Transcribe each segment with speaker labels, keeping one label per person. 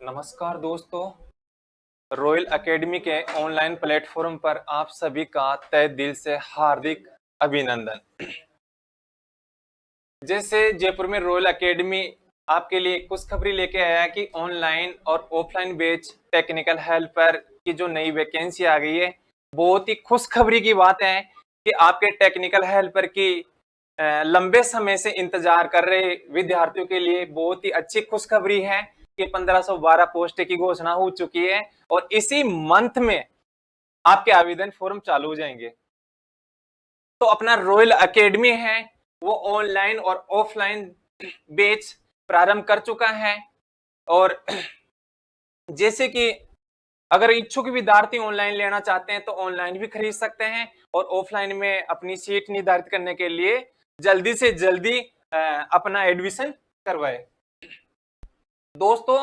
Speaker 1: नमस्कार दोस्तों, royal academy के ऑनलाइन प्लेटफॉर्म पर आप सभी का तहे दिल से हार्दिक अभिनंदन। जैसे जयपुर में रॉयल एकेडमी आपके लिए खुशखबरी लेके आया है कि ऑनलाइन और ऑफलाइन बैच टेक्निकल हेल्पर की जो नई वैकेंसी आ गई है, बहुत ही खुशखबरी की बात है कि आपके टेक्निकल हेल्पर की लंबे समय से इंतजार कर रहे विद्यार्थियों के लिए बहुत ही अच्छी खुशखबरी है कि 1512 पोस्ट की घोषणा हो चुकी है और इसी मंथ में आपके आवेदन फॉर्म चालू हो जाएंगे। तो अपना रॉयल एकेडमी है वो ऑनलाइन और ऑफलाइन बैच प्रारंभ कर चुका है। और जैसे कि अगर इच्छुक विद्यार्थी ऑनलाइन लेना चाहते हैं तो ऑनलाइन भी खरीद सकते हैं और ऑफलाइन में अपनी सीट निर्धारित करने के लिए जल्दी से जल्दी अपना एडमिशन करवाए। दोस्तों,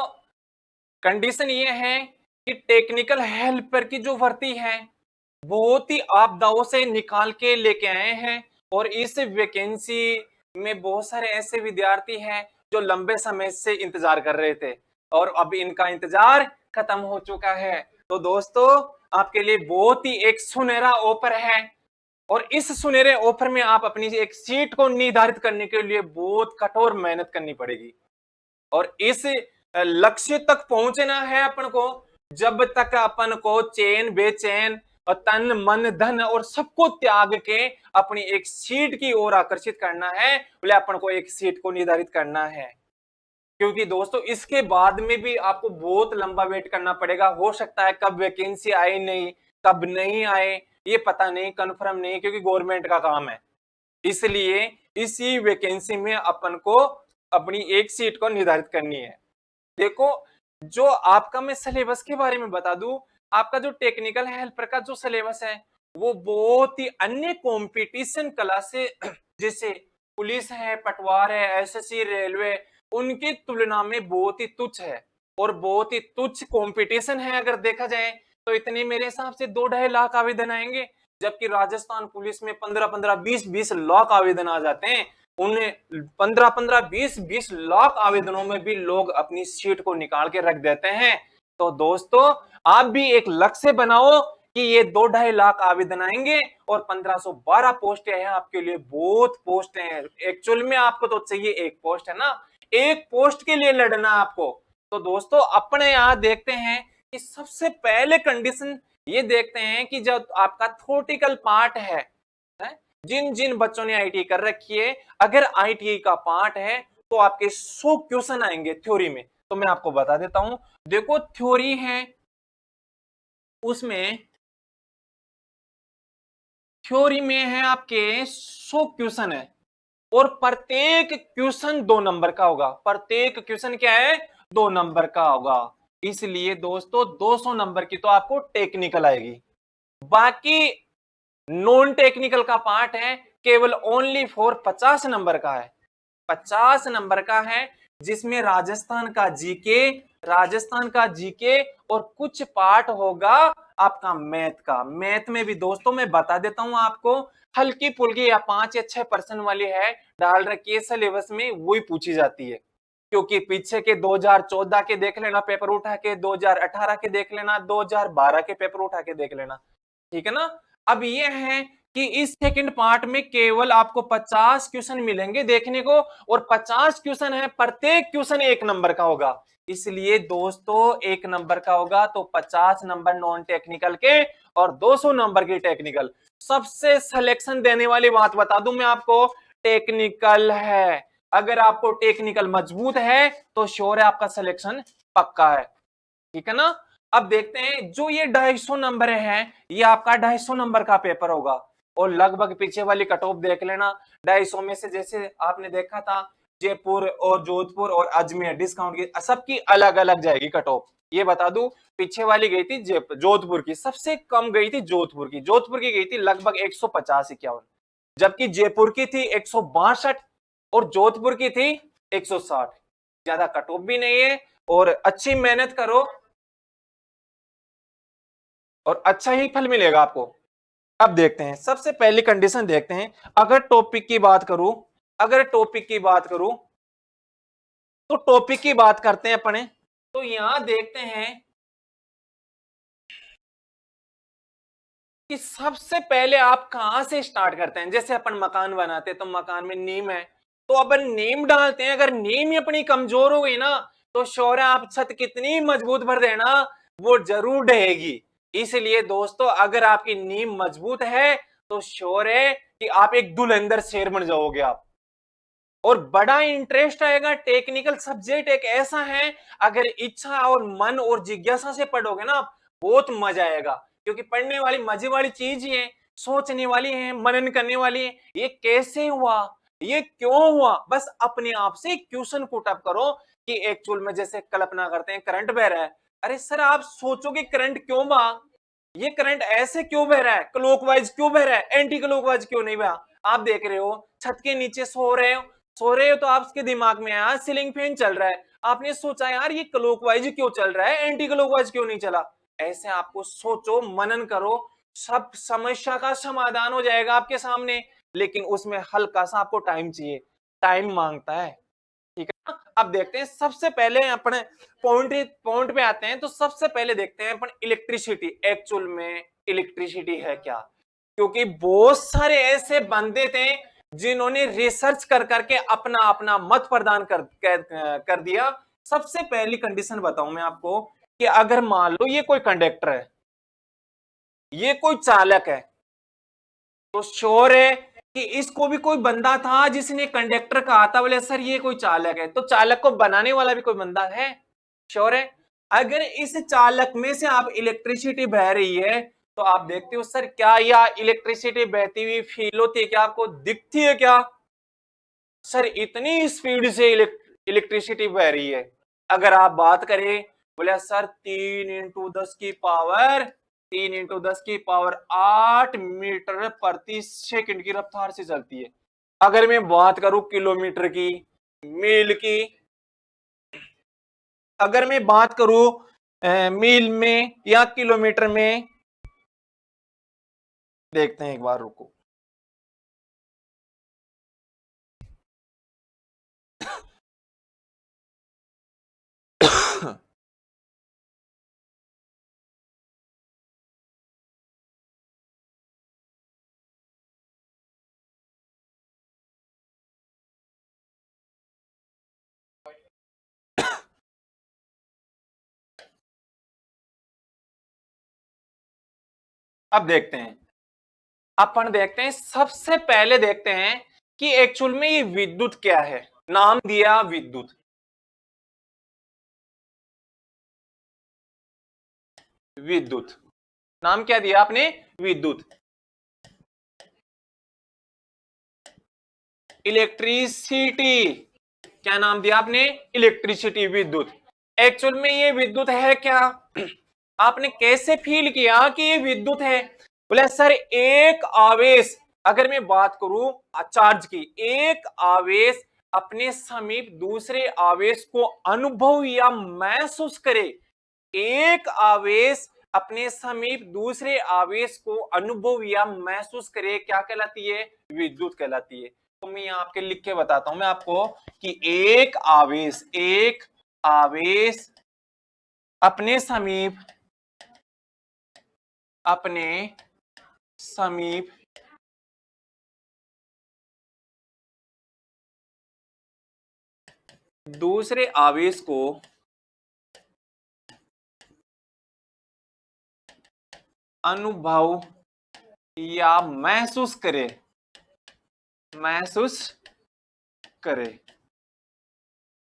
Speaker 1: कंडीशन ये है कि टेक्निकल हेल्पर की जो भर्ती है बहुत ही आपदाओं से निकाल के लेके आए हैं और इस वैकेंसी में बहुत सारे ऐसे विद्यार्थी हैं जो लंबे समय से इंतजार कर रहे थे और अब इनका इंतजार खत्म हो चुका है। तो दोस्तों, आपके लिए बहुत ही एक सुनहरा ऑफर है और इस सुनहरे ऑफर में आप अपनी एक सीट को निर्धारित करने के लिए बहुत कठोर मेहनत करनी पड़ेगी और इस लक्ष्य तक पहुंचना है अपन को जब तक अपन को चैन बेचैन और तन मन धन और सबको त्याग के अपनी एक सीट की ओर आकर्षित करना है, बोले अपन को एक सीट को निर्धारित करना है। क्योंकि दोस्तों इसके बाद में भी आपको बहुत लंबा वेट करना पड़ेगा। हो सकता है कब वैकेंसी आए नहीं, कब नहीं आए, ये पता नहीं, कंफर्म नहीं, क्योंकि गवर्नमेंट का काम है। इसलिए इसी वैकेंसी में अपन को अपनी एक सीट को निर्धारित करनी है। देखो, जो आपका मैं सिलेबस के बारे में बता दूं, आपका जो टेक्निकल हेल्पर का जो सिलेबस है वो बहुत ही अन्य कंपटीशन क्लास से जैसे पुलिस है, पटवार है, एसएससी, रेलवे, उनकी तुलना में बहुत ही तुच्छ है और बहुत ही तुच्छ कंपटीशन है। अगर देखा जाए तो इतने मेरे हिसाब से 2-2.5 लाख आवेदन आएंगे, जबकि राजस्थान पुलिस में 15-15, 20-20 लाख आवेदन आ जाते हैं। उन्हें 15-15, 20-20 लाख आवेदनों में भी लोग अपनी सीट को निकाल के रख देते हैं। तो दोस्तों, आप भी एक लक्ष्य बनाओ कि ये 2-2.5 लाख आवेदन आएंगे और 1512 पोस्ट है आपके लिए, बहुत पोस्ट है। एक्चुअल में आपको तो चाहिए एक पोस्ट, है ना, एक पोस्ट के लिए लड़ना आपको। तो दोस्तों, अपने यहां देखते हैं कि सबसे पहले कंडीशन ये देखते हैं कि जब आपका थ्योरेटिकल पार्ट है, जिन जिन बच्चों ने आईटीआई कर रखी है, अगर आईटीआई का पार्ट है तो आपके 100 क्वेश्चन आएंगे थ्योरी में। तो मैं आपको बता देता हूं, देखो थ्योरी है, उसमें थ्योरी में है आपके 100 क्वेश्चन है और प्रत्येक क्वेश्चन 2 नंबर का होगा। प्रत्येक क्वेश्चन क्या है, 2 नंबर का होगा। इसलिए दोस्तों 200 नंबर की तो आपको टेक्निकल आएगी। बाकी नॉन टेक्निकल का पार्ट है केवल ओनली फॉर 50 नंबर का है। 50 नंबर का है जिसमें राजस्थान का जीके और कुछ पार्ट होगा आपका मैथ का। मैथ में भी दोस्तों मैं बता देता हूं आपको, हल्की फुल्की या 5 या 6% वाली है, डाल रखी है सिलेबस में, वही पूछी जाती है। क्योंकि पीछे के 2014 के देख लेना पेपर उठा के, 2018 के देख लेना, 2012 के पेपर उठा के देख लेना, ठीक है ना। अब ये है कि इस सेकंड पार्ट में केवल आपको 50 क्वेश्चन मिलेंगे देखने को और 50 क्वेश्चन है, प्रत्येक क्वेश्चन 1 नंबर का होगा। इसलिए दोस्तों 1 नंबर का होगा तो 50 नंबर नॉन टेक्निकल के और 200 नंबर की टेक्निकल। सबसे सिलेक्शन देने वाली बात बता दूं मैं आपको, टेक्निकल है। अगर आपको टेक्निकल मजबूत है तो श्योर है आपका सिलेक्शन पक्का है, ठीक है ना। अब देखते हैं, जो ये 250 नंबर है ये आपका 250 नंबर का पेपर होगा और लगभग पीछे वाली कट ऑफ देख लेना। 250 में से जैसे आपने देखा था जयपुर और जोधपुर और अजमेर डिस्काउंट की, सबकी अलग अलग जाएगी कट ऑफ। ये बता दूं, पीछे वाली गई थी जोधपुर की, सबसे कम गई थी जोधपुर की गई थी लगभग 150-51, जबकि जयपुर की थी 162 और जोधपुर की थी 160। ज्यादा कट ऑफ भी नहीं है और अच्छी मेहनत करो और अच्छा ही फल मिलेगा आपको। अब देखते हैं, सबसे पहली कंडीशन देखते हैं। अगर टॉपिक की बात करूं तो टॉपिक की बात करते हैं अपने। तो यहां देखते हैं कि सबसे पहले आप कहां से स्टार्ट करते हैं। जैसे अपन मकान बनाते हैं तो मकान में नींव है, तो अपन नींव डालते हैं। अगर नींव ही अपनी कमजोर हो गई ना तो श्योर है आप छत कितनी मजबूत भर देना वो जरूर ढहेगी। इसलिए दोस्तों अगर आपकी नींव मजबूत है तो श्योर है कि आप एक धुरंधर शेर बन जाओगे आप, और बड़ा इंटरेस्ट आएगा। टेक्निकल सब्जेक्ट एक ऐसा है, अगर इच्छा और मन और जिज्ञासा से पढ़ोगे ना बहुत मजा आएगा, क्योंकि पढ़ने वाली मजे वाली चीज ही है, सोचने वाली है, मनन करने वाली है। ये कैसे हुआ, ये क्यों हुआ, बस अपने आप से क्वेश्चन पुट अप करो कि एक्चुअल में जैसे कल्पना करते हैं करंट बह रहा है, अरे सर आप सोचोगे करंट क्यों बहा, ये करंट ऐसे क्यों बह रहा है, क्लॉकवाइज क्यों बह रहा है, एंटी क्लॉकवाइज क्यों नहीं बहा। आप देख रहे हो छत के नीचे सो रहे हो तो आपके दिमाग में आया सीलिंग फैन चल रहा है, आपने सोचा यार ये क्लॉकवाइज क्यों चल रहा है, एंटी क्लॉकवाइज क्यों नहीं चला। ऐसे आपको सोचो, मनन करो, सब समस्या का समाधान हो जाएगा आपके सामने। लेकिन उसमें हल्का सा आपको टाइम चाहिए, टाइम मांगता है, ठीक है ना। अब देखते हैं सबसे पहले अपने पॉइंट पे आते हैं। तो सबसे पहले देखते हैं अपन इलेक्ट्रिसिटी, एक्चुअल में इलेक्ट्रिसिटी है क्या। क्योंकि बहुत सारे ऐसे बंदे थे जिन्होंने रिसर्च कर करके अपना अपना मत प्रदान कर दिया। सबसे पहली कंडीशन बताऊं मैं आपको कि अगर मान लो ये कोई कंडक्टर है, ये कोई चालक है, तो श्योर है कि इसको भी कोई बंदा था जिसने कंडक्टर कहा था, बोले सर ये कोई चालक है, तो चालक को बनाने वाला भी कोई बंदा है, श्योर है। अगर इस चालक में से आप इलेक्ट्रिसिटी बह रही है तो आप देखते हो सर क्या यह इलेक्ट्रिसिटी बहती हुई फील होती है क्या, आपको दिखती है क्या, सर इतनी स्पीड से इलेक्ट्रिसिटी बह रही है। अगर आप बात करें बोले सर 3 × 10⁻⁸ की रफ्तार से चलती है। अगर मैं बात करूं किलोमीटर की, मील की, अगर मैं बात करूं मील में या किलोमीटर में, देखते हैं एक बार रुको। अब देखते हैं, अपन देखते हैं सबसे पहले देखते हैं कि एक्चुअल में ये विद्युत क्या है। नाम दिया विद्युत, विद्युत नाम क्या दिया आपने, विद्युत, इलेक्ट्रिसिटी, क्या नाम दिया आपने, इलेक्ट्रिसिटी, विद्युत। एक्चुअल में ये विद्युत है क्या, आपने कैसे फील किया कि ये विद्युत है। बोले सर एक आवेश, अगर मैं बात करूं चार्ज की, एक आवेश अपने समीप दूसरे आवेश को अनुभव या महसूस करे, एक आवेश अपने समीप दूसरे आवेश को अनुभव या महसूस करे, क्या कहलाती है, विद्युत कहलाती है। तो मैं यहाँ आपके लिख के बताता हूं मैं आपको कि एक आवेश अपने समीप दूसरे आवेश को अनुभव या महसूस करे,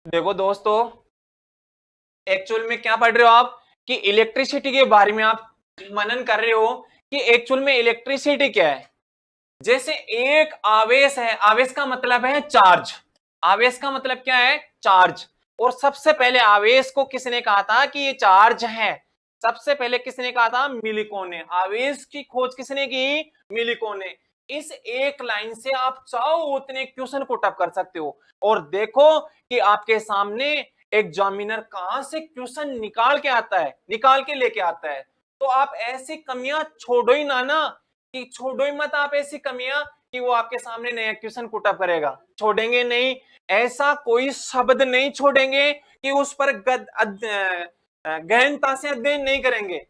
Speaker 1: देखो दोस्तों एक्चुअल में क्या पढ़ रहे हो आप कि इलेक्ट्रिसिटी के बारे में आप मनन कर रहे हो कि एक्चुअल में इलेक्ट्रिसिटी क्या है। जैसे एक आवेश है, आवेश का मतलब है चार्ज, आवेश का मतलब क्या है, चार्ज। और सबसे पहले आवेश को किसने कहा था कि ये चार्ज है, सबसे पहले किसने कहा था, मिलिको ने। आवेश की खोज किसने की, मिलिको ने। इस एक लाइन से आप चाहो उतने क्वेश्चन को टप कर सकते हो। और देखो कि आपके सामने एग्जामिनर कहां से क्वेश्चन निकाल के आता है, निकाल के लेके आता है। तो आप ऐसी कमियां छोड़ो ही ना कि छोड़ो ही मत आप ऐसी कमियां कि वो आपके सामने नया क्वेश्चन पुटअप करेगा, छोड़ेंगे नहीं। ऐसा कोई शब्द नहीं छोड़ेंगे कि उस पर गहनता से अध्ययन नहीं करेंगे।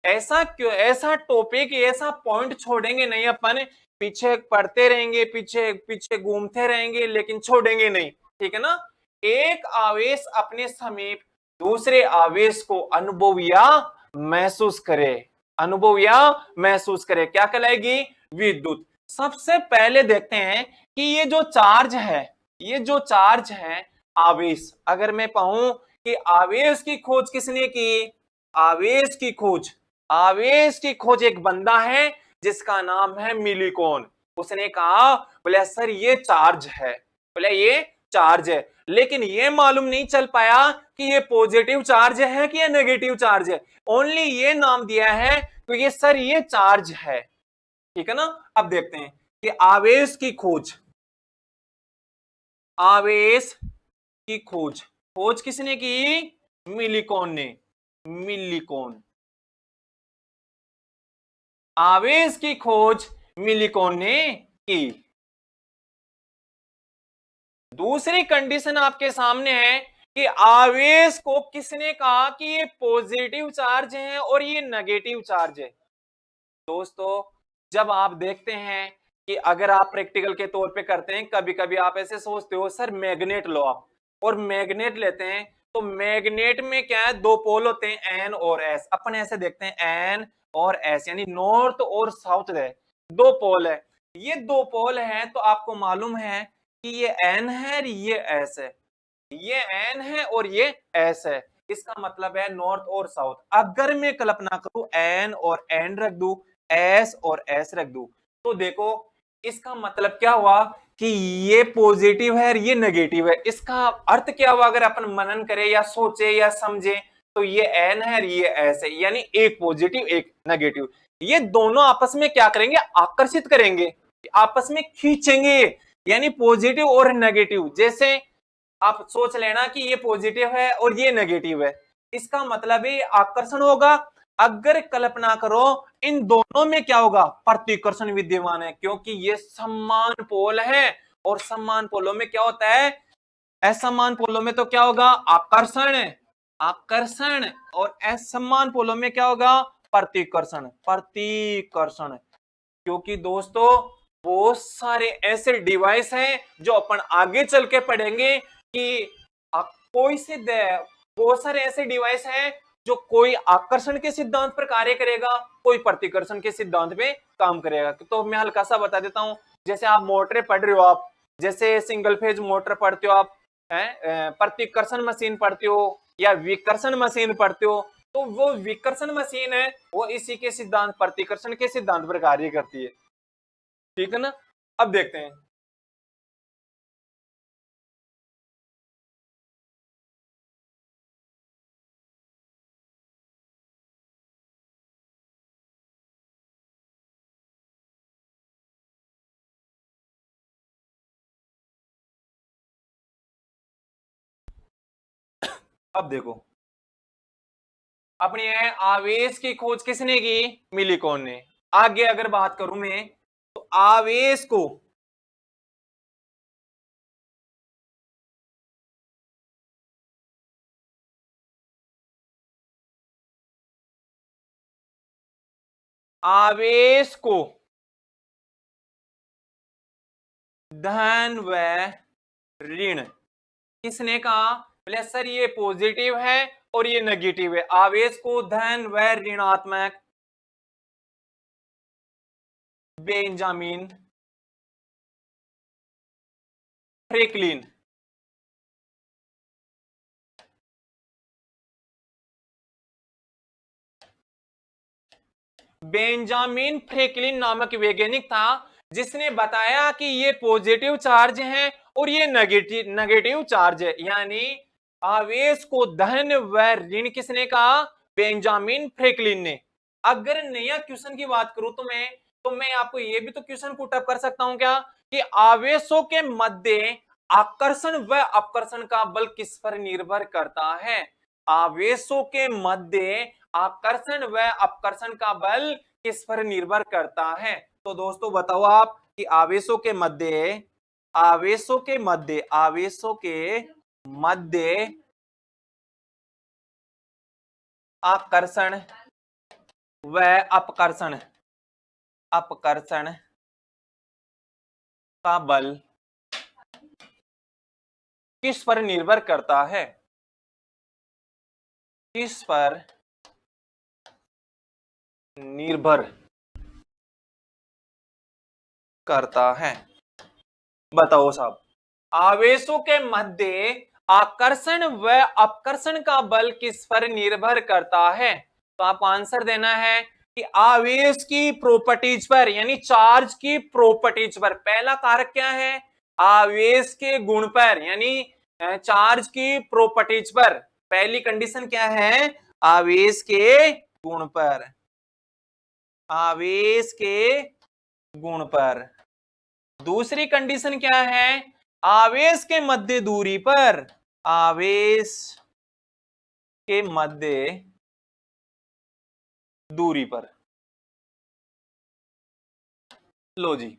Speaker 1: ऐसा क्यों, ऐसा टॉपिक, ऐसा पॉइंट छोड़ेंगे नहीं अपन, पीछे पढ़ते रहेंगे, पीछे पीछे घूमते रहेंगे, लेकिन छोड़ेंगे नहीं, ठीक है ना। एक आवेश अपने समीप दूसरे आवेश को अनुभव या महसूस करे, अनुभव या महसूस करे, क्या कहलाएगी, विद्युत। सबसे पहले देखते हैं कि ये जो चार्ज है, ये जो चार्ज है आवेश, अगर मैं कहूं कि आवेश की खोज किसने की, आवेश की खोज, आवेश की खोज एक बंदा है जिसका नाम है मिलीकॉन। उसने कहा, बोले सर ये चार्ज है, बोले ये चार्ज है, लेकिन ये मालूम नहीं चल पाया कि ये पॉजिटिव चार्ज है कि ये नेगेटिव चार्ज है। ओनली ये नाम दिया है तो ये सर ये चार्ज है, ठीक है ना। अब देखते हैं कि आवेश की खोज, आवेश की खोज, खोज किसने की, मिलीकॉन ने, मिलीकॉन, आवेश की खोज मिलीकॉन ने की। दूसरी कंडीशन आपके सामने है कि आवेश को किसने कहा कि ये पॉजिटिव चार्ज है और ये नेगेटिव चार्ज है। दोस्तों जब आप देखते हैं कि अगर आप प्रैक्टिकल के तौर पे करते हैं, कभी कभी आप ऐसे सोचते हो सर मैग्नेट लो आप, और मैग्नेट लेते हैं तो मैग्नेट में क्या है, दो पोल होते हैं एन और एस, अपन ऐसे देखते हैं एन और एस, यानी नॉर्थ और साउथ है, दो पोल है। ये दो पोल है तो आपको मालूम है कि ये एन है और ये एस है, ये एन है और ये एस है, इसका मतलब है नॉर्थ और साउथ। अगर मैं कल्पना करूं एन और एन रख दूं, एस और एस रख दूं, तो देखो इसका मतलब क्या हुआ कि ये पॉजिटिव है और ये नेगेटिव है। इसका अर्थ क्या हुआ, अगर अपन मनन करें या सोचे या समझे, तो ये एन है और ये एस है, यानी एक पॉजिटिव एक नेगेटिव। ये दोनों आपस में क्या करेंगे, आकर्षित करेंगे, आपस में खींचेंगे, यानी पॉजिटिव और नेगेटिव। जैसे आप सोच लेना कि ये पॉजिटिव है और ये नेगेटिव है, इसका मतलब है आकर्षण होगा। अगर कल्पना करो इन दोनों में क्या होगा, प्रतिकर्षण विद्यमान है, क्योंकि ये समान पोल है, और समान पोलों में क्या होता है, असमान पोलों में तो क्या होगा, आकर्षण, आकर्षण, और असमान पोलों में क्या होगा, प्रतिकर्षण, प्रतिकर्षण। क्योंकि दोस्तों बहुत सारे ऐसे डिवाइस हैं जो अपन आगे चल के पढ़ेंगे कि कोई से बहुत सारे ऐसे डिवाइस हैं जो कोई आकर्षण के सिद्धांत पर कार्य करेगा, कोई प्रतिकर्षण के सिद्धांत पे काम करेगा। तो मैं हल्का सा बता देता हूं, जैसे आप मोटरें पढ़ रहे हो, आप जैसे सिंगल फेज मोटर पढ़ते हो, आप प्रतिकर्षण मशीन पढ़ते हो या विकर्षण मशीन पढ़ते हो, तो वो विकर्षण मशीन है वो इसी के सिद्धांत, प्रतिकर्षण के सिद्धांत पर कार्य करती है, ठीक है ना। अब देखते हैं, अब देखो अपनी है आवेश की खोज किसने की, मिलीकॉन ने। आगे अगर बात करूं मैं, तो आवेश को, आवेश को धन व ऋण किसने कहा, बोले सर ये पॉजिटिव है और ये नेगेटिव है। आवेश को धन व ऋणात्मक बेंजामिन फ्रैंकलिन, बेंजामिन फ्रैंकलिन नामक वैज्ञानिक था जिसने बताया कि ये पॉजिटिव चार्ज है और ये नेगेटिव नेगेटिव चार्ज है। यानी आवेश को धन व ऋण किसने कहा, बेंजामिन फ्रैंकलिन ने। अगर नया क्वेश्चन की बात करूं तो मैं आपको ये भी तो क्वेश्चन पुटअप कर सकता हूं क्या, कि आवेशों के मध्य आकर्षण व अपकर्षण का बल किस पर निर्भर करता है। आवेशों के मध्य आकर्षण व अपकर्षण का बल किस पर निर्भर करता है। तो दोस्तों बताओ आप, कि आवेशों के मध्य आकर्षण व अपकर्षण का बल किस पर निर्भर करता है? किस पर निर्भर करता है? बताओ साहब। आवेशों के मध्य आकर्षण व अपकर्षण का बल किस पर निर्भर करता है? तो आपको आंसर देना है कि आवेश की प्रॉपर्टीज पर, यानी चार्ज की प्रॉपर्टीज पर। पहला कारक क्या है? आवेश के गुण पर, यानी चार्ज की प्रॉपर्टीज पर। पहली कंडीशन क्या है? आवेश के गुण पर, आवेश के गुण पर। दूसरी कंडीशन क्या है? आवेश के मध्य दूरी पर, आवेश के मध्य दूरी पर। लो जी,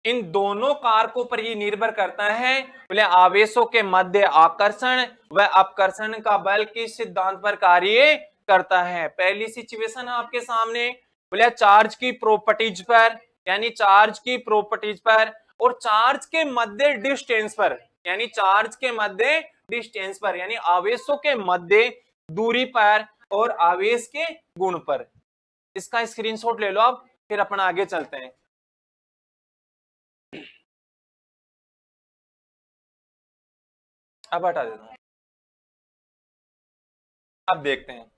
Speaker 1: इन दोनों कारकों पर ये निर्भर करता है। बोले आवेशों के मध्य आकर्षण व अपकर्षण का बल किस सिद्धांत पर कार्य करता है? पहली सिचुएशन आपके सामने, बोले चार्ज की प्रॉपर्टीज पर, यानी चार्ज की प्रॉपर्टीज पर, और चार्ज के मध्य डिस्टेंस पर, यानी चार्ज के मध्य डिस्टेंस पर, यानी आवेशों के मध्य दूरी पर और आवेश के गुण पर। इसका स्क्रीनशॉट ले लो आप, फिर अपन आगे चलते हैं। अब हटा देता हूं, अब देखते हैं।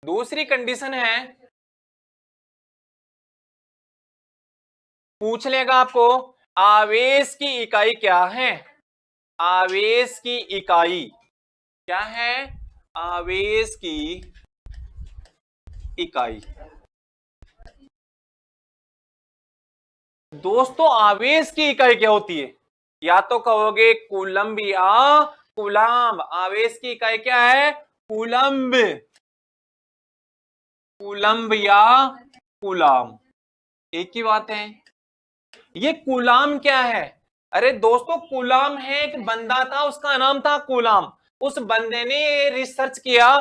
Speaker 1: दूसरी कंडीशन है, पूछ लेगा आपको आवेश की इकाई क्या है? आवेश की इकाई क्या है? आवेश की इकाई। दोस्तों आवेश की इकाई क्या होती है? या तो कहोगे कूलम्ब या कूलाम। आवेश की इकाई क्या है? कूलम्ब, कूलम्ब या कूलाम, एक ही बात है। ये कूलाम क्या है? अरे दोस्तों कूलाम है, एक बंदा था, उसका नाम था कूलाम। उस बंदे ने रिसर्च किया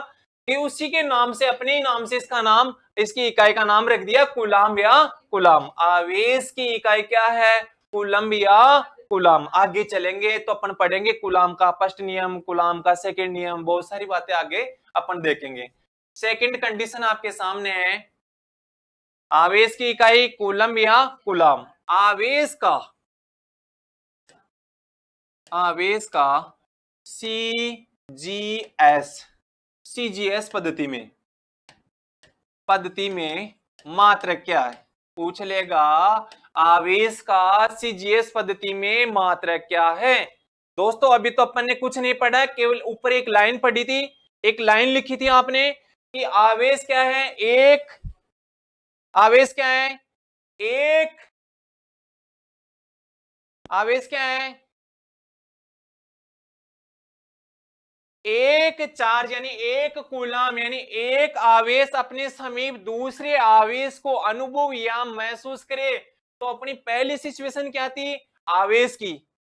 Speaker 1: कि उसी के नाम से, अपने ही नाम से इसका नाम, इसकी इकाई का नाम रख दिया कूलाम या कूलाम। आवेश की इकाई क्या है? कूलम्ब या कूलाम। आगे चलेंगे तो अपन पढ़ेंगे कूलाम का फर्स्ट नियम, कूलाम का सेकंड नियम, बहुत सारी बातें आगे अपन देखेंगे। सेकंड कंडीशन आपके सामने है, आवेश की इकाई कूलम्ब या कूलाम। आवेश का सीजीएस पद्धति में मात्रक क्या है? पूछ लेगा आवेश का सीजीएस पद्धति में मात्रक क्या है? दोस्तों अभी तो अपन ने कुछ नहीं पढ़ा, केवल ऊपर एक लाइन पढ़ी थी, एक लाइन लिखी थी आपने कि आवेश क्या है? आवेश क्या है? आवेश क्या है? एक चार्ज, यानी एक कूलाम, यानी एक आवेश अपने समीप दूसरे आवेश को अनुभव या महसूस करे। तो अपनी पहली सिचुएशन क्या थी? आवेश की,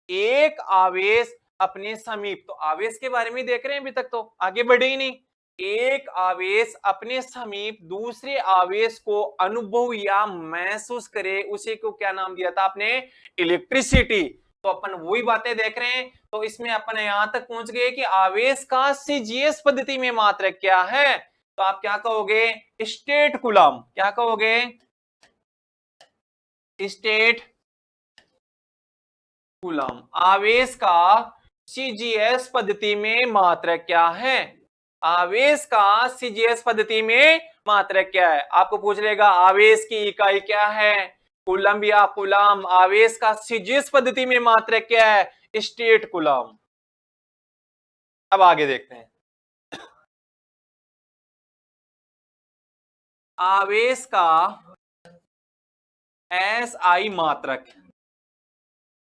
Speaker 1: एक आवेश अपने समीप। तो आवेश के बारे में देख रहे हैं, अभी तक तो आगे बढ़े ही नहीं। एक आवेश अपने समीप दूसरे आवेश को अनुभव या महसूस करे, उसी को क्या नाम दिया था आपने? इलेक्ट्रिसिटी। तो अपन वही बातें देख रहे हैं। तो इसमें अपन यहां तक पहुंच गए कि आवेश का सीजीएस पद्धति में मात्रक क्या है? तो आप क्या कहोगे? State coulomb. क्या कहोगे? State coulomb. आवेश का सीजीएस पद्धति में मात्रक क्या है? आवेश का सीजीएस पद्धति में मात्रक क्या है? आपको पूछ लेगा आवेश की इकाई क्या है? कूलम्ब या कूलाम। आवेश का सीजीएस पद्धति में मात्रक क्या है? State coulomb. अब आगे देखते हैं। आवेश का एसआई मात्रक,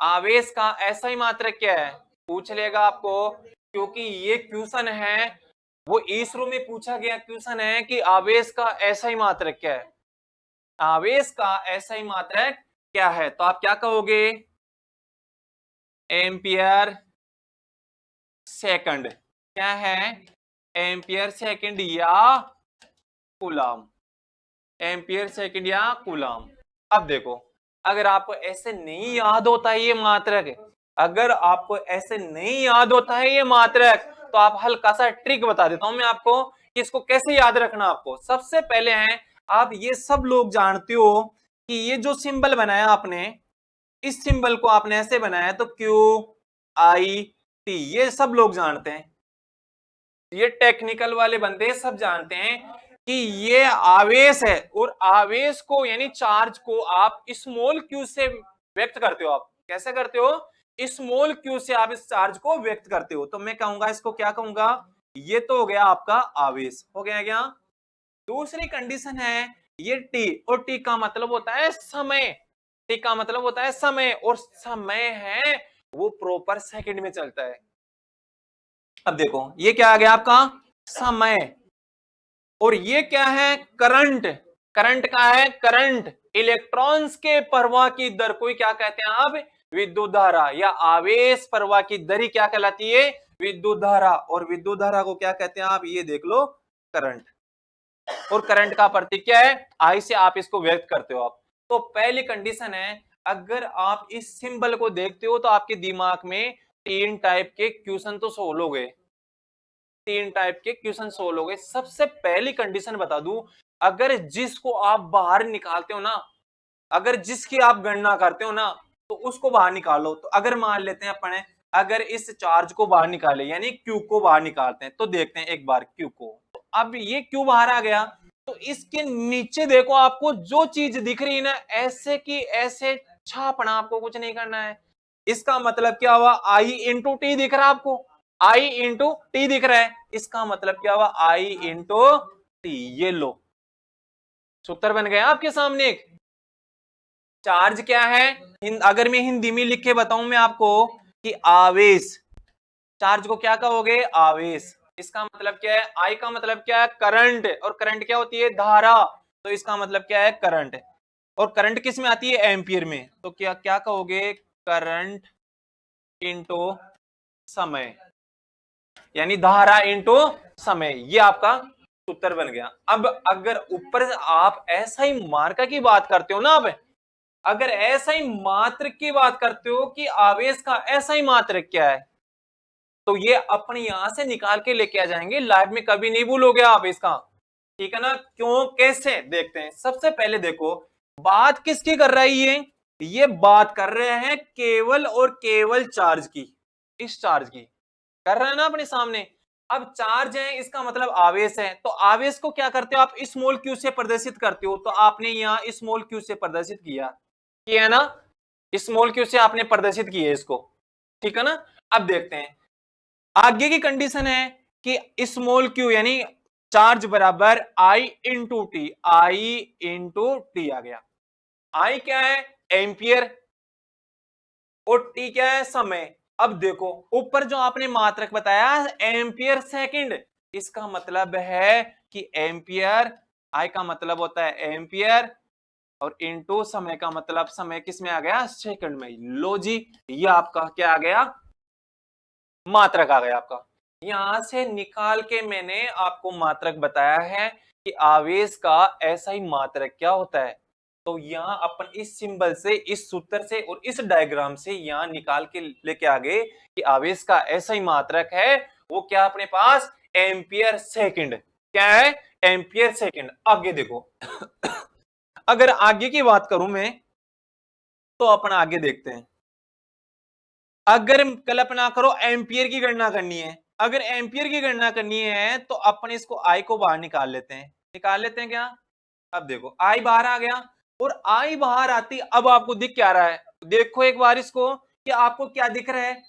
Speaker 1: आवेश का एसआई मात्रक क्या है? पूछ लेगा आपको, क्योंकि ये क्वेश्चन है, वो इसरो में पूछा गया क्वेश्चन है कि आवेश का एसआई मात्रक क्या है। आवेश का एसआई मात्रक क्या है? तो आप क्या कहोगे? Ampere second. क्या है? एम्पियर सेकंड या कूलम। एम्पियर सेकंड या कूलम। अब देखो, अगर आपको ऐसे नहीं याद होता है ये मात्रक, अगर आपको ऐसे नहीं याद होता है ये मात्रक, तो आप हल्का सा ट्रिक बता देता हूं मैं आपको कि इसको कैसे याद रखना। आपको सबसे पहले है, आप ये सब लोग जानते हो कि ये जो सिंबल बनाया आपने, इस सिंबल को आपने ऐसे बनाया, तो क्यू आई टी, ये सब लोग जानते हैं, ये टेक्निकल वाले बंदे सब जानते हैं कि ये आवेश है, और आवेश को यानी चार्ज को आप स्मॉल क्यू से व्यक्त करते हो। आप कैसे करते हो? स्मॉल क्यू से आप इस चार्ज को व्यक्त करते हो। तो मैं कहूंगा इसको, क्या कहूंगा? ये तो हो गया आपका आवेश, हो गया क्या? दूसरी कंडीशन है ये टी, और टी का मतलब होता है समय। टी का मतलब होता है समय, और समय है वो प्रॉपर सेकंड में चलता है। अब देखो, ये क्या आ गया आपका? समय। और ये क्या है? करंट। करंट का है करंट, इलेक्ट्रॉन्स के प्रवाह की दर को क्या कहते हैं आप? विद्युत धारा, या आवेश प्रवाह की दर ही क्या कहलाती है? विद्युत धारा। और विद्युत धारा को क्या कहते हैं आप? ये देख लो, करंट। और करंट का प्रतीक क्या है? आई से आप इसको व्यक्त करते हो आप। तो पहली कंडीशन है, अगर आप इस सिंबल को देखते हो तो आपके दिमाग में तीन टाइप के क्वेश्चन तो सोल्व हो गए। तीन टाइप के क्वेश्चन सोल्व हो गए। सबसे पहली कंडीशन बता दूं, अगर जिसको आप बाहर निकालते हो ना, अगर जिसकी आप गणना करते हो ना, तो उसको बाहर निकालो। तो अगर मान लेते हैं अपन, अगर इस चार्ज को बाहर निकाले, यानी क्यू को बाहर निकालते हैं, तो देखते हैं एक बार क्यू को। तो अब ये क्यू बाहर आ गया, तो इसके नीचे देखो, आपको जो चीज दिख रही है ना, ऐसे की ऐसे छापना, आपको कुछ नहीं करना है। इसका मतलब क्या हुआ? आई इंटू टी दिख रहा है आपको? आई इंटू टी दिख रहा है, इसका मतलब क्या हुआ? आई इंटू टी। ये लो, सूत्र बन गया आपके सामने एक। चार्ज क्या है? अगर मैं हिंदी में लिख के बताऊं मैं आपको कि आवेश, चार्ज को क्या कहोगे? आवेश। इसका मतलब क्या है? आई का मतलब क्या है? करंट। और करंट क्या होती है? धारा। तो इसका मतलब क्या है? करंट। और करंट किस में आती है? एम्पियर में। तो क्या क्या कहोगे? करंट इंटू समय, यानी धारा इंटू समय। ये आपका सूत्र बन गया। अब अगर ऊपर आप ऐसा ही मार्का की बात करते हो ना, अब अगर ऐसा ही मात्र की बात करते हो कि आवेश का ऐसा ही मात्र क्या है, तो ये अपने यहां से निकाल के लेके आ जाएंगे, लाइव में कभी नहीं भूलोगे आप इसका। ठीक है ना? क्यों, कैसे, देखते हैं। सबसे पहले देखो, बात किसकी कर रहा है ये बात कर रहे हैं केवल और केवल चार्ज की, इस चार्ज की कर रहे हैं ना अपने सामने। अब चार्ज है, इसका मतलब आवेश है, तो आवेश को क्या करते हो आप? स्मॉल क्यू से प्रदर्शित करते हो। तो आपने यहाँ स्मॉल क्यू से प्रदर्शित किया है ना? स्मॉल क्यू से आपने प्रदर्शित किया है इसको। ठीक है ना? अब देखते हैं आगे की कंडीशन है कि स्मॉल क्यू यानी चार्ज बराबर आई इंटू टी। आई इंटू टी आ गया। आई क्या है? एम्पियर। और टी क्या है? समय। अब देखो, ऊपर जो आपने मात्रक बताया एम्पियर सेकंड, इसका मतलब है कि एम्पियर, आई का मतलब होता है एम्पियर, और इनटू समय का मतलब समय किस में आ गया? सेकंड में। लो जी, ये आपका क्या आ गया? मात्रक आ गया आपका। यहां से निकाल के मैंने आपको मात्रक बताया है कि आवेश का ऐसा ही मात्रक क्या होता है। तो यहाँ अपन इस सिंबल से, इस सूत्र से और इस डायग्राम से यहाँ निकाल के लेके आ गए कि आवेश का ऐसा ही मात्रक है, वो क्या अपने पास? Ampere second. क्या है? Ampere second. आगे देखो अगर आगे की बात करूं मैं, तो अपन आगे देखते हैं। अगर कल्पना करो एम्पियर की गणना करनी है, अगर एम्पियर की गणना करनी है, तो अपन इसको आई को बाहर निकाल लेते हैं। निकाल लेते हैं क्या? अब देखो, आई बाहर आ गया, और आई बाहर आती, अब आपको दिख क्या रहा है? देखो एक बार इसको, कि आपको क्या दिख रहा है?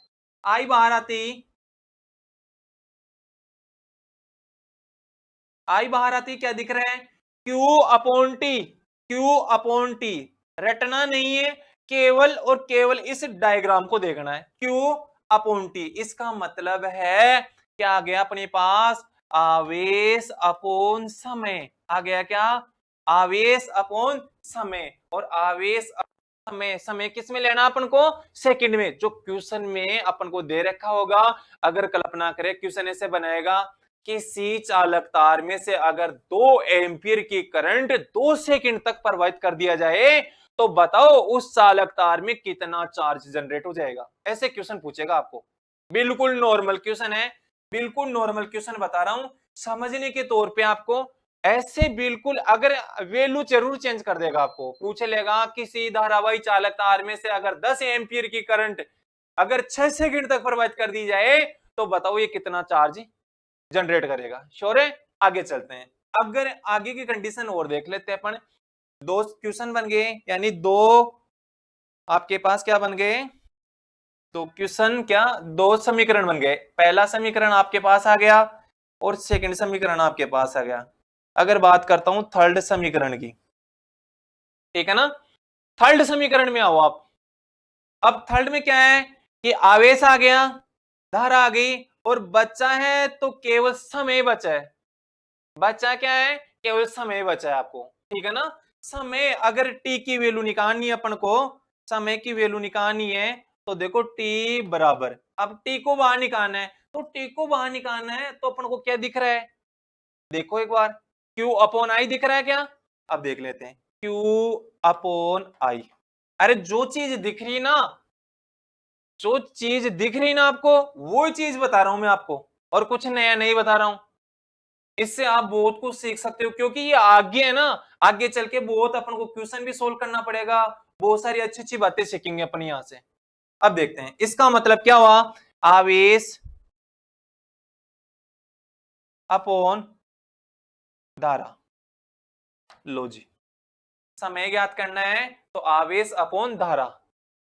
Speaker 1: आई बाहर आती, आई बाहर आती क्या दिख रहा है? Q upon T. Q upon T रटना नहीं है, केवल और केवल इस डायग्राम को देखना है। क्यू अपॉन टी, इसका मतलब है क्या आ गया अपने पास? आवेश अपॉन समय आ गया क्या? आवेश अपॉन समय, और आवेश समय, समय किस में लेना अपन को, सेकंड में, जो क्वेश्चन में अपन को दे रखा होगा। अगर कल्पना करें क्वेश्चन ऐसे बनाएगा, किसी चालक तार में से अगर 2 एम्पीयर की करंट 2 सेकंड तक प्रवाहित कर दिया जाए तो बताओ उस चालक तार में कितना चार्ज जनरेट हो जाएगा। ऐसे क्वेश्चन पूछेगा आपको, बिल्कुल नॉर्मल क्वेश्चन है, बिल्कुल नॉर्मल क्वेश्चन बता रहा हूं समझने के तौर पे आपको। ऐसे बिल्कुल अगर वैल्यू जरूर चेंज कर देगा, आपको पूछ लेगा किसी धारावाही चालक तार में से अगर 10 एम्पीयर की करंट अगर 6 सेकंड तक प्रवाहित कर दी जाए तो बताओ ये कितना चार्ज जनरेट करेगा। श्योर है? आगे चलते हैं, अगर आगे की कंडीशन और देख लेते हैं अपन। 2 क्वेश्चन बन गए, यानी 2 आपके पास क्या बन गए, तो क्वेश्चन क्या, 2 समीकरण बन गए। पहला समीकरण आपके पास आ गया और सेकंड समीकरण आपके पास आ गया। अगर बात करता हूं थर्ड समीकरण की, ठीक है ना, थर्ड समीकरण में आओ आप। अब थर्ड में क्या है कि आवेश आ गया, धारा आ गई, और बचा है तो केवल समय बचा है। बचा क्या है, केवल समय बचा है आपको, ठीक है ना। समय अगर टी की वैल्यू निकालनी है अपन को, समय की वैल्यू निकालनी है तो देखो टी बराबर, अब टी को बाहर निकालना है, तो टी को बाहर निकालना है तो अपन को क्या दिख रहा है, देखो एक बार, Q अपॉन आई दिख रहा है क्या। अब देख लेते हैं Q अपॉन आई। अरे जो चीज दिख रही ना, जो चीज दिख रही ना आपको, वो चीज बता रहा हूं मैं आपको, और कुछ नया नहीं बता रहा हूं। इससे आप बहुत कुछ सीख सकते हो, क्योंकि ये आगे है ना, आगे चल के बहुत अपन को क्वेश्चन भी सोल्व करना पड़ेगा, बहुत सारी अच्छी अच्छी बातें सीखेंगे अपन यहां से। अब देखते हैं इसका मतलब क्या हुआ, आवेश अपॉन धारा। लो जी, समय ज्ञात करना है तो आवेश अपॉन धारा।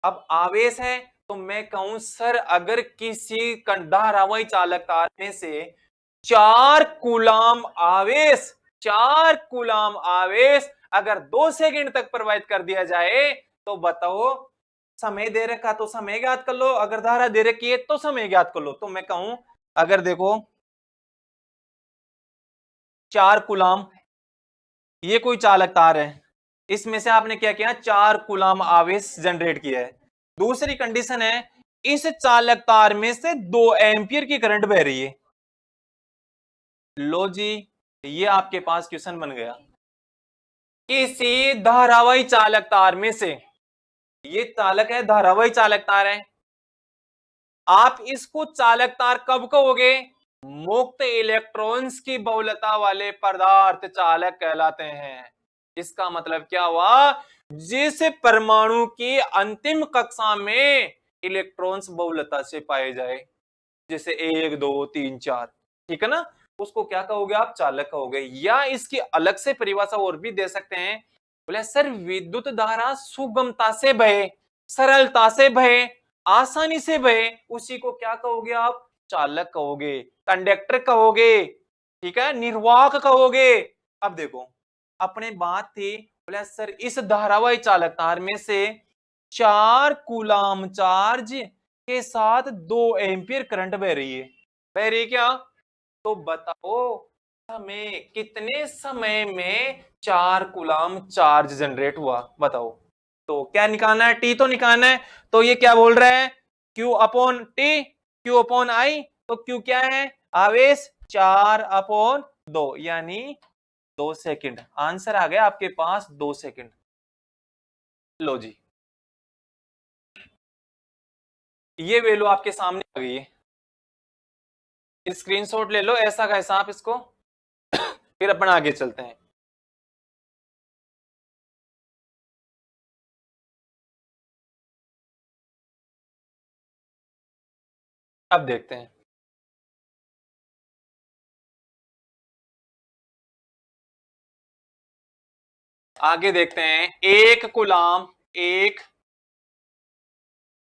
Speaker 1: अब आवेश है तो मैं कहूं सर अगर किसी धारावाही चालक तार में से 4 कूलाम आवेश, 4 कूलाम आवेश अगर 2 सेकंड तक प्रवाहित कर दिया जाए तो बताओ, समय दे रखा तो समय ज्ञात कर लो, अगर धारा दे रखी है तो समय ज्ञात कर लो। तो मैं कहूं अगर देखो 4 कूलाम, ये कोई चालक तार है, इसमें से आपने क्या किया, 4 कूलाम आवेश जनरेट किया है। दूसरी कंडीशन है इस चालक तार में से 2 एम्पियर की करंट बह रही है। लो जी, ये आपके पास क्वेश्चन बन गया, किसी धारावाही चालक तार में से, ये चालक है, धारावाही चालक तार है, आप इसको चालक तार कब कहोगे, मुक्त इलेक्ट्रॉन्स की बहुलता वाले पदार्थ चालक कहलाते हैं। इसका मतलब क्या हुआ, जिस परमाणु की अंतिम कक्षा में इलेक्ट्रॉन्स बहुलता से पाए जाए, जैसे 1 2 3 4, ठीक है ना, उसको क्या कहोगे आप, चालक कहोगे। या इसकी अलग से परिभाषा और भी दे सकते हैं, बोले सर विद्युत धारा सुगमता से बहे, सरलता से बहे, आसानी से बहे, उसी को क्या कहोगे आप, चालक कहोगे, कंडक्टर कहोगे, ठीक है, निर्वाहक कहोगे। अब देखो अपने बात थी, बोले सर इस धारावाही चालक तार में से 4 कूलाम चार्ज के साथ 2 एम्पियर करंट बह रही है, बह रही क्या, तो बताओ समय, कितने समय में 4 कूलाम चार्ज जनरेट हुआ, बताओ। तो क्या निकालना है, टी तो निकालना है। तो ये क्या बोल रहा है, Q upon T, Q upon I, तो Q क्या है, आवेश, 4 अपॉन 2 यानी 2 सेकंड। आंसर आ गया आपके पास 2 सेकंड। लो जी, ये वैल्यू आपके सामने आ गई है, स्क्रीनशॉट ले लो ऐसा कैसा आप इसको, फिर अपन आगे चलते हैं। अब देखते हैं, आगे देखते हैं, एक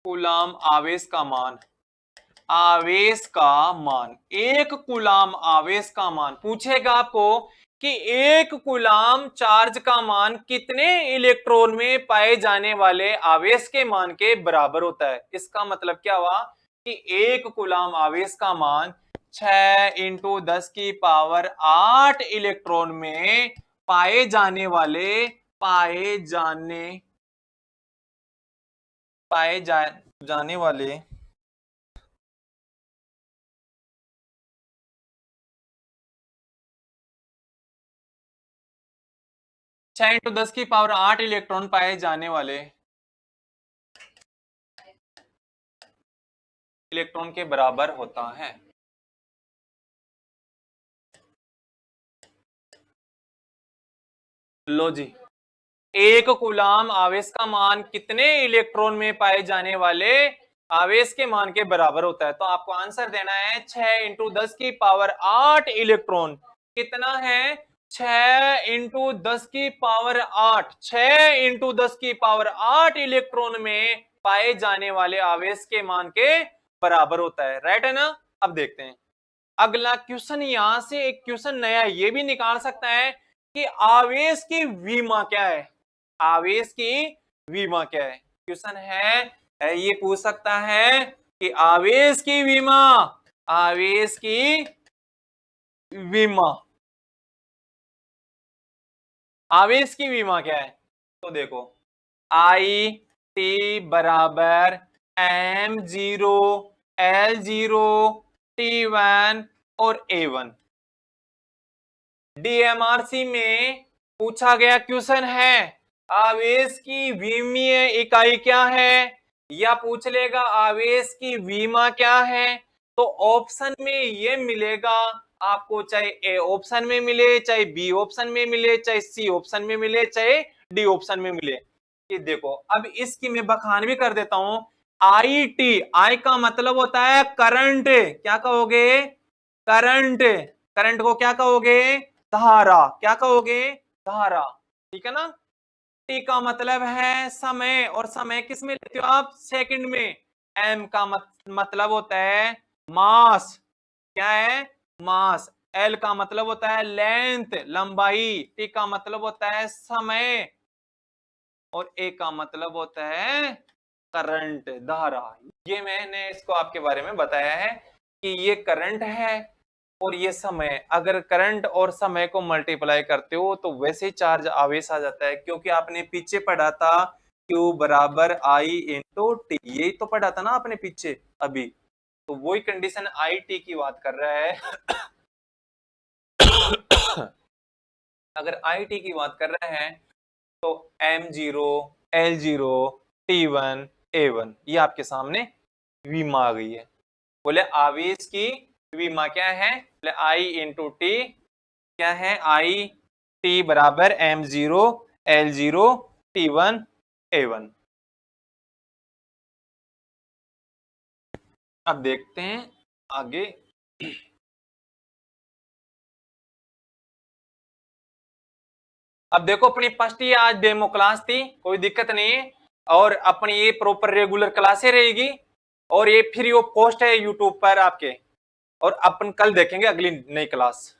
Speaker 1: कूलाम आवेश का मान, आवेश का मान, 1 कूलाम आवेश का मान पूछेगा आपको कि 1 कूलाम चार्ज का मान कितने इलेक्ट्रॉन में पाए जाने वाले आवेश के मान के बराबर होता है। इसका मतलब क्या हुआ कि 1 कूलाम आवेश का मान 6 × 10⁸ इलेक्ट्रॉन में पाए जाने वाले जाने वाले 6 × 10⁸ इलेक्ट्रॉन पाए जाने वाले इलेक्ट्रॉन के बराबर होता है। लो जी, एक कूलाम आवेश का मान कितने इलेक्ट्रॉन में पाए जाने वाले आवेश के मान के बराबर होता है? तो आपको आंसर देना है 6 × 10⁸ इलेक्ट्रॉन। कितना है? 6 × 10⁸। 6 × 10⁸ इलेक्ट्रॉन में पाए जाने वाले आवेश के मान के बराबर होता है। राइट है ना? अब देखते हैं अगला क्वेश्चन। यहां से एक क्वेश्चन नया ये भी निकाल सकता है कि आवेश की विमा क्या है। आवेश की विमा क्या है? क्वेश्चन है ये पूछ सकता है कि आवेश की विमा आवेश की विमा क्या है? तो देखो आई टी बराबर M0 L0 T1 और A1। डीएमआरसी में पूछा गया क्वेश्चन है आवेश की विमीय इकाई क्या है, या पूछ लेगा आवेश की विमा क्या है। तो ऑप्शन में ये मिलेगा आपको, चाहे ए ऑप्शन में मिले, चाहे बी ऑप्शन में मिले, चाहे सी ऑप्शन में मिले, चाहे डी ऑप्शन में मिले। ये देखो अब इसकी मैं बखान भी कर देता हूं। आई का मतलब होता है करंट। क्या कहोगे? करंट। करंट को क्या कहोगे? धारा। क्या कहोगे? धारा। ठीक है ना? टी का मतलब है समय, और समय किस में लेते हो आप? सेकंड में। एम का मतलब होता है मास। क्या है? मास। एल का मतलब होता है लेंथ, लंबाई। टी का मतलब होता है समय, और ए का मतलब होता है करंट, धारा। ये मैंने इसको आपके बारे में बताया है कि ये करंट है और ये समय। अगर करंट और समय को मल्टीप्लाई करते हो तो वैसे ही चार्ज आवेश आ जाता है, क्योंकि आपने पीछे पढ़ा था Q बराबर I इंटू टी। यही तो पढ़ा था ना आपने पीछे अभी। तो वही कंडीशन आई टी की बात कर रहा है। अगर आई टी की बात कर रहे हैं तो M0 L0 T1 A1 ये आपके सामने विमा आ गई है। बोले आवेश की विमा क्या है? बोले I इंटू टी। क्या है? आई टी बराबर M0 L0 T1 A1। अब देखते हैं आगे। अब देखो अपनी फर्स्ट ही आज डेमो क्लास थी, कोई दिक्कत नहीं है, और अपनी ये प्रॉपर रेगुलर क्लासें रहेगी, और ये फ्री ऑफ कॉस्ट है यूट्यूब पर आपके। और अपन कल देखेंगे अगली नई क्लास।